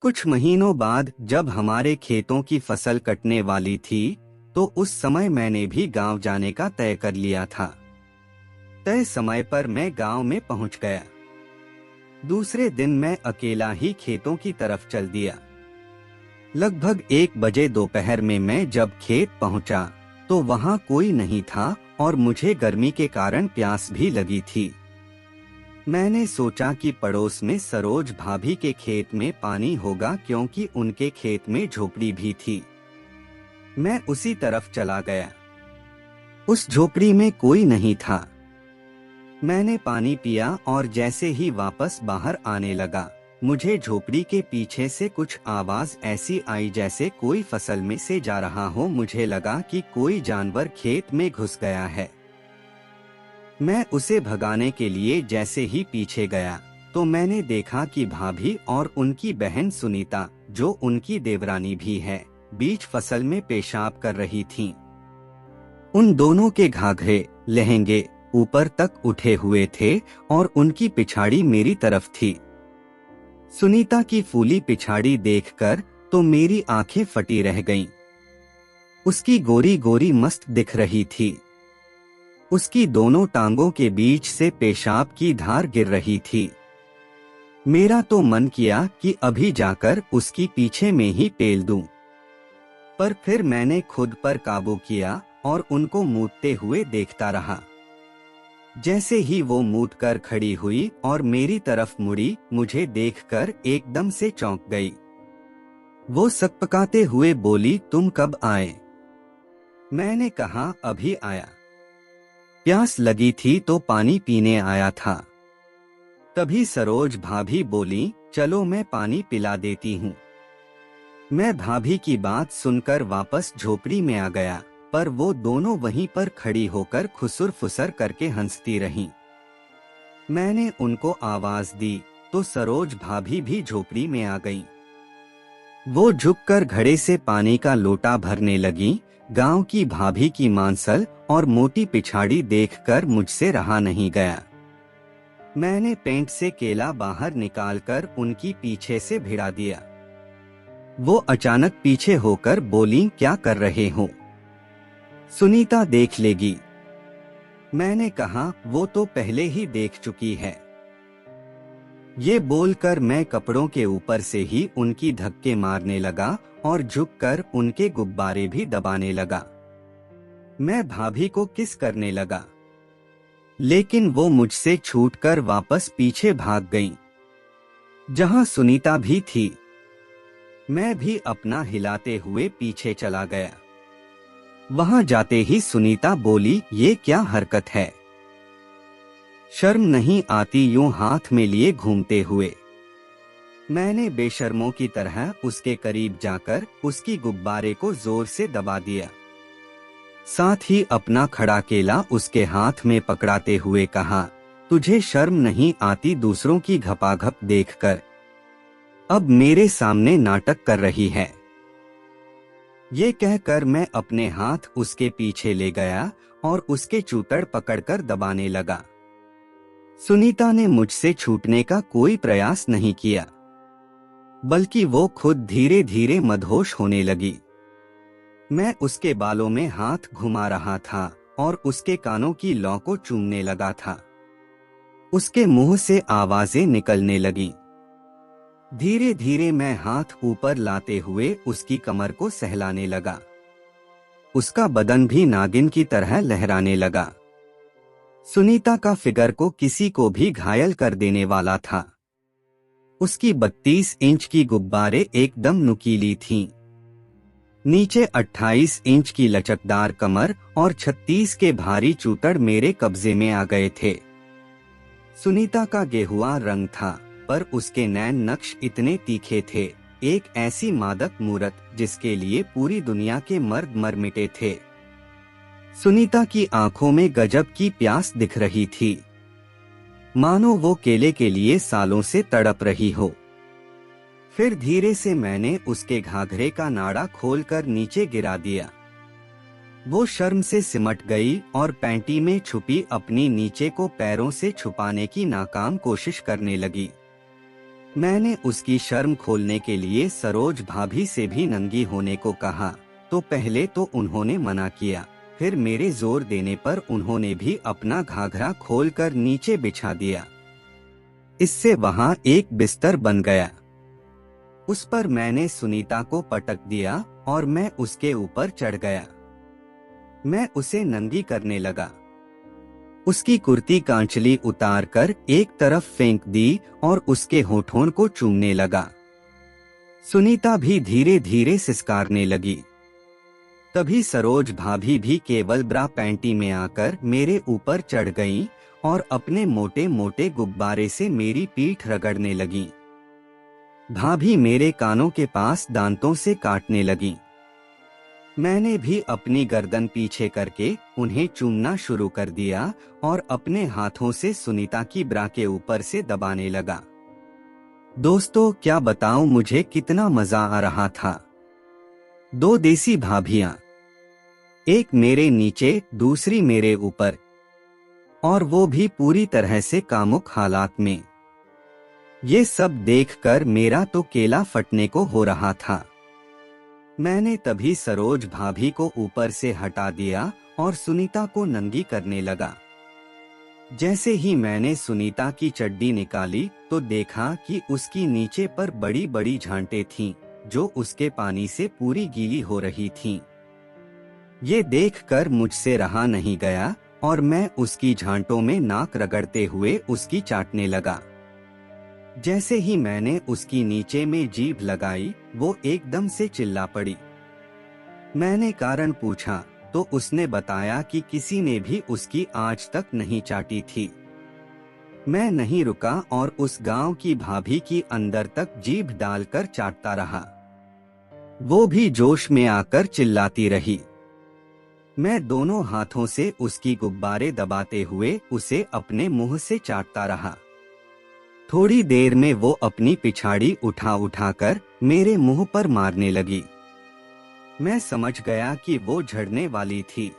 कुछ महीनों बाद जब हमारे खेतों की फसल कटने वाली थी, तो उस समय मैंने भी गांव जाने का तय कर लिया था। तय समय पर मैं गांव में पहुंच गया। दूसरे दिन मैं अकेला ही खेतों की तरफ चल दिया। लगभग 1 बजे दोपहर में मैं जब खेत पहुंचा, तो वहां कोई नहीं था और मुझे गर्मी के कारण प्यास भी लगी थी। मैंने सोचा कि पड़ोस में सरोज भाभी के खेत में पानी होगा, क्योंकि उनके खेत में झोपड़ी भी थी। मैं उसी तरफ चला गया। उस झोपड़ी में कोई नहीं था। मैंने पानी पिया और जैसे ही वापस बाहर आने लगा, मुझे झोपड़ी के पीछे से कुछ आवाज ऐसी आई जैसे कोई फसल में से जा रहा हो। मुझे लगा कि कोई जानवर खेत में घुस गया है। मैं उसे भगाने के लिए जैसे ही पीछे गया, तो मैंने देखा कि भाभी और उनकी बहन सुनीता, जो उनकी देवरानी भी है, बीच फसल में पेशाब कर रही थीं। उन दोनों के घाघरे, लहंगे ऊपर तक उठे हुए थे और उनकी पिछाड़ी मेरी तरफ थी। सुनीता की फूली पिछाड़ी देखकर तो मेरी आंखें फटी रह गईं। उसकी गोरी गोरी मस्त दिख रही थी। उसकी दोनों टांगों के बीच से पेशाब की धार गिर रही थी। मेरा तो मन किया कि अभी जाकर उसकी पीछे में ही पेल दूं। पर फिर मैंने खुद पर काबू किया और उनको मूतते हुए देखता रहा। जैसे ही वो मूत कर खड़ी हुई और मेरी तरफ मुड़ी, मुझे देखकर एकदम से चौंक गई। वो सकपकाते हुए बोली, तुम कब आए? मैंने कहा, अभी आया। प्यास लगी थी तो पानी पीने आया था। तभी सरोज भाभी बोली, चलो मैं पानी पिला देती हूँ। मैं भाभी की बात सुनकर वापस झोपड़ी में आ गया, पर वो दोनों वहीं पर खड़ी होकर खुसुर फुसर करके हंसती रहीं। मैंने उनको आवाज दी तो सरोज भाभी भी झोपड़ी में आ गईं। वो झुककर घड़े से पानी का लोटा भरने लगी। गांव की भाभी की मांसल और मोटी पिछाड़ी देखकर मुझसे रहा नहीं गया। मैंने पेंट से केला बाहर निकालकर उनकी पीछे से भिड़ा दिया। वो अचानक पीछे होकर बोली, क्या कर रहे हो? सुनीता देख लेगी। मैंने कहा, वो तो पहले ही देख चुकी है। ये बोलकर मैं कपड़ों के ऊपर से ही उनकी धक्के मारने लगा और झुककर उनके गुब्बारे भी दबाने लगा। मैं भाभी को किस करने लगा, लेकिन वो मुझसे छूटकर वापस पीछे भाग गईं, जहां सुनीता भी थी। मैं भी अपना हिलाते हुए पीछे चला गया। वहां जाते ही सुनीता बोली, ये क्या हरकत है? शर्म नहीं आती यूं हाथ में लिए घूमते हुए? मैंने बेशर्मों की तरह उसके करीब जाकर उसकी गुब्बारे को जोर से दबा दिया। साथ ही अपना खड़ा केला उसके हाथ में पकड़ाते हुए कहा, तुझे शर्म नहीं आती दूसरों की घपाघप देखकर? अब मेरे सामने नाटक कर रही है। ये कहकर मैं अपने हाथ उसके पीछे ले गया और उसके चूतड़ पकड़कर दबाने लगा। सुनीता ने मुझसे छूटने का कोई प्रयास नहीं किया, बल्कि वो खुद धीरे धीरे मदहोश होने लगी। मैं उसके बालों में हाथ घुमा रहा था और उसके कानों की लौ को चूमने लगा था। उसके मुंह से आवाजें निकलने लगीं। धीरे धीरे मैं हाथ ऊपर लाते हुए उसकी कमर को सहलाने लगा। उसका बदन भी नागिन की तरह लहराने लगा। सुनीता का फिगर को किसी को भी घायल कर देने वाला था। उसकी 32 इंच की गुब्बारे एकदम नुकीली थीं। नीचे 28 इंच की लचकदार कमर और 36 के भारी चूतड़ मेरे कब्जे में आ गए थे। सुनीता का गेहुआ रंग था, पर उसके नैन नक्श इतने तीखे थे, एक ऐसी मादक मूरत जिसके लिए पूरी दुनिया के मर्द मर मिटे थे। सुनीता की आंखों में गजब की प्यास दिख रही थी, मानो वो केले के लिए सालों से तड़प रही हो। फिर धीरे से मैंने उसके घाघरे का नाड़ा खोलकर नीचे गिरा दिया। वो शर्म से सिमट गई और पैंटी में छुपी अपनी नीचे को पैरों से छुपाने की नाकाम कोशिश करने लगी। मैंने उसकी शर्म खोलने के लिए सरोज भाभी से भी नंगी होने को कहा तो पहले तो उन्होंने मना किया, फिर मेरे जोर देने पर उन्होंने भी अपना घाघरा खोलकर नीचे बिछा दिया। इससे वहां एक बिस्तर बन गया। उस पर मैंने सुनीता को पटक दिया और मैं उसके ऊपर चढ़ गया। मैं उसे नंगी करने लगा। उसकी कुर्ती कांचली उतार कर एक तरफ फेंक दी और उसके होठों को चूमने लगा। सुनीता भी धीरे धीरे सिसकारने लगी। तभी सरोज भाभी भी केवल ब्रा पैंटी में आकर मेरे ऊपर चढ़ गईं और अपने मोटे मोटे गुब्बारे से मेरी पीठ रगड़ने लगी। भाभी मेरे कानों के पास दांतों से काटने लगी। मैंने भी अपनी गर्दन पीछे करके उन्हें चूमना शुरू कर दिया और अपने हाथों से सुनीता की ब्रा के ऊपर से दबाने लगा। दोस्तों, क्या बताऊं मुझे कितना मजा आ रहा था। दो देसी भाभियां, एक मेरे नीचे दूसरी मेरे ऊपर, और वो भी पूरी तरह से कामुक हालात में। ये सब देखकर मेरा तो केला फटने को हो रहा था। मैंने तभी सरोज भाभी को ऊपर से हटा दिया और सुनीता को नंगी करने लगा। जैसे ही मैंने सुनीता की चड्डी निकाली तो देखा कि उसकी नीचे पर बड़ी बड़ी झांटें थीं, जो उसके पानी से पूरी गीली हो रही थीं। ये देखकर मुझसे रहा नहीं गया और मैं उसकी झांटों में नाक रगड़ते हुए उसकी चाटने लगा। जैसे ही मैंने उसकी नीचे में जीभ लगाई, वो एकदम से चिल्ला पड़ी। मैंने कारण पूछा तो उसने बताया कि किसी ने भी उसकी आज तक नहीं चाटी थी। मैं नहीं रुका और उस गांव की भाभी की अंदर तक जीभ डालकर चाटता रहा। वो भी जोश में आकर चिल्लाती रही। मैं दोनों हाथों से उसकी गुब्बारे दबाते हुए उसे अपने मुंह से चाटता रहा। थोड़ी देर में वो अपनी पिछाड़ी उठा उठाकर मेरे मुंह पर मारने लगी। मैं समझ गया कि वो झड़ने वाली थी।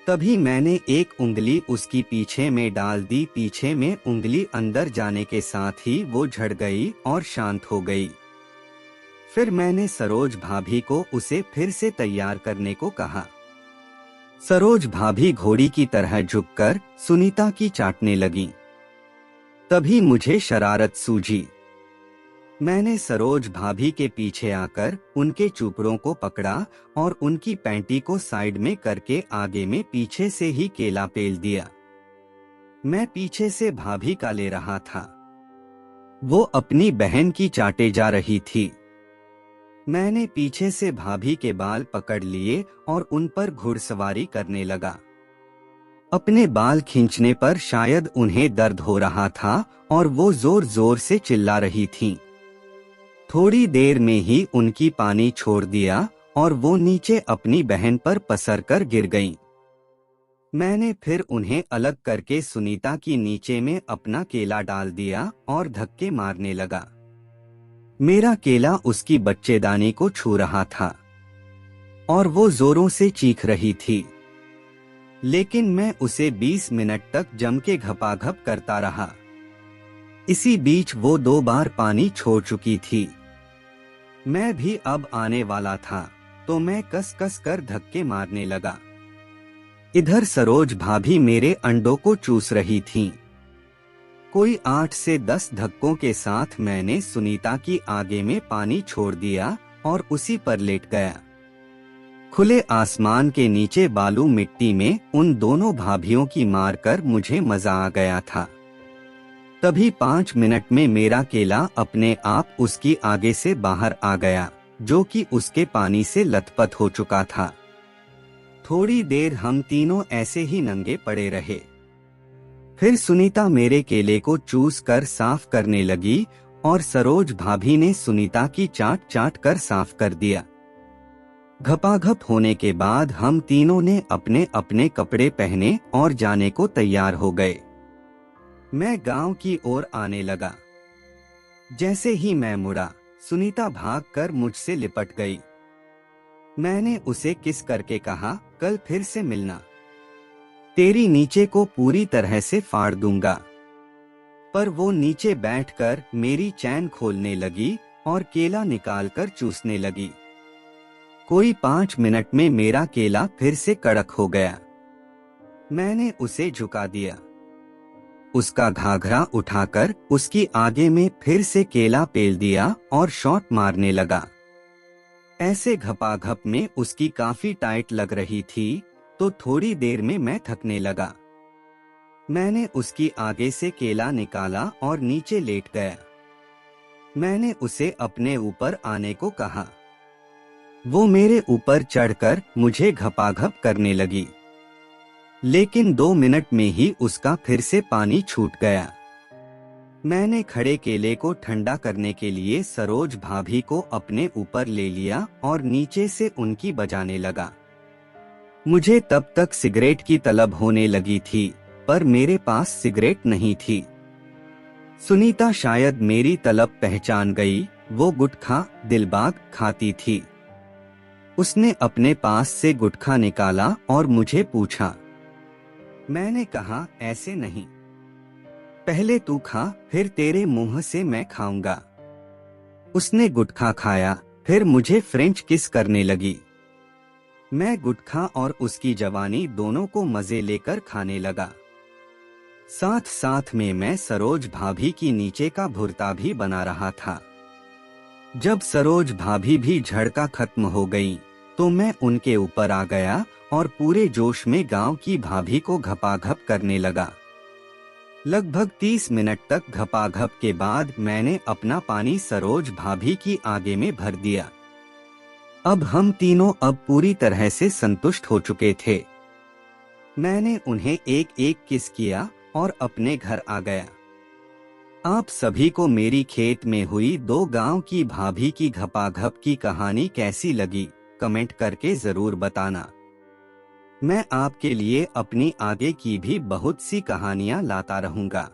तभी मैंने एक उंगली उसकी पीछे में डाल दी। पीछे में उंगली अंदर जाने के साथ ही वो झड़ गई और शांत हो गई। फिर मैंने सरोज भाभी को उसे फिर से तैयार करने को कहा। सरोज भाभी घोड़ी की तरह झुककर सुनीता की चाटने लगी। तभी मुझे शरारत सूझी। मैंने सरोज भाभी के पीछे आकर उनके चूपड़ों को पकड़ा और उनकी पैंटी को साइड में करके आगे में पीछे से ही केला पेल दिया। मैं पीछे से भाभी का ले रहा था। वो अपनी बहन की चाटे जा रही थी। मैंने पीछे से भाभी के बाल पकड़ लिए और उन पर घुड़सवारी करने लगा। अपने बाल खींचने पर शायद उन्हें दर्द हो रहा था और वो जोर जोर से चिल्ला रही थीं। थोड़ी देर में ही उनकी पानी छोड़ दिया और वो नीचे अपनी बहन पर पसरकर गिर गईं। मैंने फिर उन्हें अलग करके सुनीता की नीचे में अपना केला डाल दिया और धक्के मारने लगा। मेरा केला उसकी बच्चेदानी को छू रहा था और वो जोरों से चीख रही थी, लेकिन मैं उसे 20 मिनट तक जम के घपाघप करता रहा। इसी बीच वो 2 बार पानी छोड़ चुकी थी। मैं भी अब आने वाला था तो मैं कस कस कर धक्के मारने लगा। इधर सरोज भाभी मेरे अंडों को चूस रही थीं। कोई 8 से 10 धक्कों के साथ मैंने सुनीता की आगे में पानी छोड़ दिया और उसी पर लेट गया। खुले आसमान के नीचे बालू मिट्टी में उन दोनों भाभियों की मारकर मुझे मजा आ गया था। तभी 5 मिनट में मेरा केला अपने आप उसकी आगे से बाहर आ गया, जो कि उसके पानी से लथपथ हो चुका था। थोड़ी देर हम तीनों ऐसे ही नंगे पड़े रहे। फिर सुनीता मेरे केले को चूस कर साफ करने लगी और सरोज भाभी ने सुनीता की चाट चाट कर साफ कर दिया। घपाघप होने के बाद हम तीनों ने अपने अपने कपड़े पहने और जाने को तैयार हो गए। मैं गांव की ओर आने लगा। जैसे ही मैं मुड़ा, सुनीता भागकर मुझसे लिपट गई। मैंने उसे किस करके कहा, कल फिर से मिलना, तेरी नीचे को पूरी तरह से फाड़ दूंगा। पर वो नीचे बैठकर मेरी चैन खोलने लगी और केला निकालकर चूसने लगी। कोई 5 मिनट में मेरा केला फिर से कड़क हो गया। मैंने उसे झुका दिया। उसका घाघरा उठाकर उसकी आगे में फिर से केला पेल दिया और शॉट मारने लगा। ऐसे घपाघप में उसकी काफी टाइट लग रही थी, तो थोड़ी देर में मैं थकने लगा। मैंने उसकी आगे से केला निकाला और नीचे लेट गया। मैंने उसे अपने ऊपर आने को कहा। वो मेरे ऊपर चढ़कर मुझे घपाघप करने लगी, लेकिन 2 मिनट में ही उसका फिर से पानी छूट गया। मैंने खड़े केले को ठंडा करने के लिए सरोज भाभी को अपने ऊपर ले लिया और नीचे से उनकी बजाने लगा। मुझे तब तक सिगरेट की तलब होने लगी थी, पर मेरे पास सिगरेट नहीं थी। सुनीता शायद मेरी तलब पहचान गई। वो गुटखा दिलबाग खाती थी। उसने अपने पास से गुटखा निकाला और मुझे पूछा। मैंने कहा, ऐसे नहीं, पहले तू खा, फिर तेरे मुंह से मैं खाऊंगा। उसने गुटखा खाया, फिर मुझे फ्रेंच किस करने लगी। मैं गुटखा और उसकी जवानी दोनों को मजे लेकर खाने लगा। साथ साथ में मैं सरोज भाभी की नीचे का भुर्ता भी बना रहा था। जब सरोज भाभी भी झड़का खत्म हो गई, तो मैं उनके ऊपर आ गया और पूरे जोश में गांव की भाभी को घपाघप करने लगा। लगभग 30 मिनट तक घपाघप के बाद मैंने अपना पानी सरोज भाभी की आगे में भर दिया। अब हम तीनों पूरी तरह से संतुष्ट हो चुके थे। मैंने उन्हें एक एक किस किया और अपने घर आ गया। आप सभी को मेरी खेत में हुई 2 गांव की भाभी की घपाघप की कहानी कैसी लगी, कमेंट करके जरूर बताना। मैं आपके लिए अपनी आगे की भी बहुत सी कहानियां लाता रहूंगा।